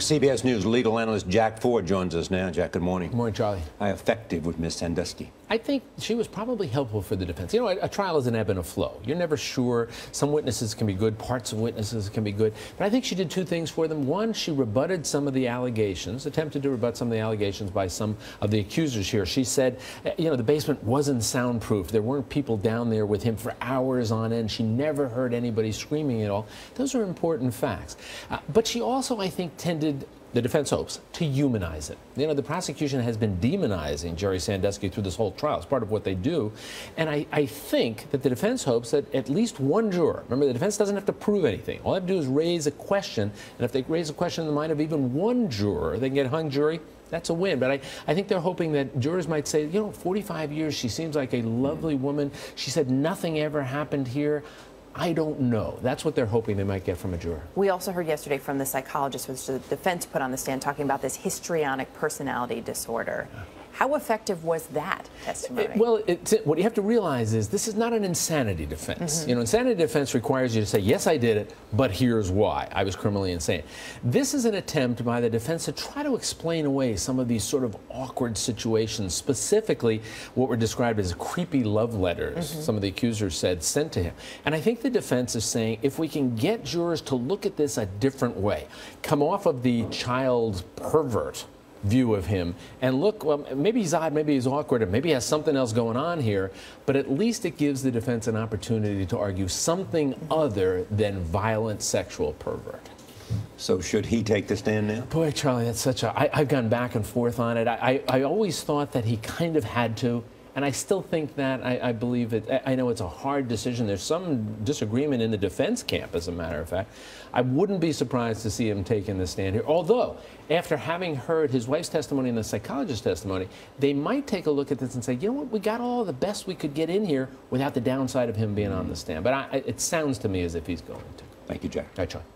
CBS News legal analyst Jack Ford joins us now. Jack, good morning. Good morning, Charlie. How effective was Ms. Sandusky? I think she was probably helpful for the defense. You know, a trial is an ebb and a flow. You're never sure. Some witnesses can be good, parts of witnesses can be good. But I think she did two things for them. One, she rebutted some of the allegations, attempted to rebut some of the allegations by some of the accusers here. She said, you know, the basement wasn't soundproof. There weren't people down there with him for hours on end. She never heard anybody screaming at all. Those are important facts. But she also, I think, tended, the defense hopes, to humanize it. You know, the prosecution has been demonizing Jerry Sandusky through this whole trial. It's part of what they do. And I think that the defense hopes that at least one juror, remember, the defense doesn't have to prove anything. All they have to do is raise a question. And if they raise a question in the mind of even one juror, they can get a hung jury. That's a win. But I think they're hoping that jurors might say, you know, 45 years, she seems like a lovely woman. She said nothing ever happened here. I don't know. That's what they're hoping they might get from a juror. We also heard yesterday from the psychologist, which the defense put on the stand, talking about this histrionic personality disorder. How effective was that testimony? Well, what you have to realize is this is not an insanity defense. You know, insanity defense requires you to say, yes, I did it, but here's why. I was criminally insane. This is an attempt by the defense to try to explain away some of these sort of awkward situations, specifically what were described as creepy love letters, some of the accusers said, sent to him. And I think the defense is saying, if we can get jurors to look at this a different way, come off of the child pervert view of him and look, well, maybe he's odd, maybe he's awkward, and maybe he has something else going on here, but at least it gives the defense an opportunity to argue something other than violent sexual pervert. So should he take the stand now? Boy, Charlie, that's such a... I've gone back and forth on it. I always thought that he kind of had to, and I still think that. I believe it. I know it's a hard decision. There's some disagreement in the defense camp, as a matter of fact. I wouldn't be surprised to see him taking the stand here. Although, after having heard his wife's testimony and the psychologist's testimony, they might take a look at this and say, you know what, we got all the best we could get in here without the downside of him being on the stand. But it sounds to me as if he's going to. Thank you, Jack. All right, Charlie.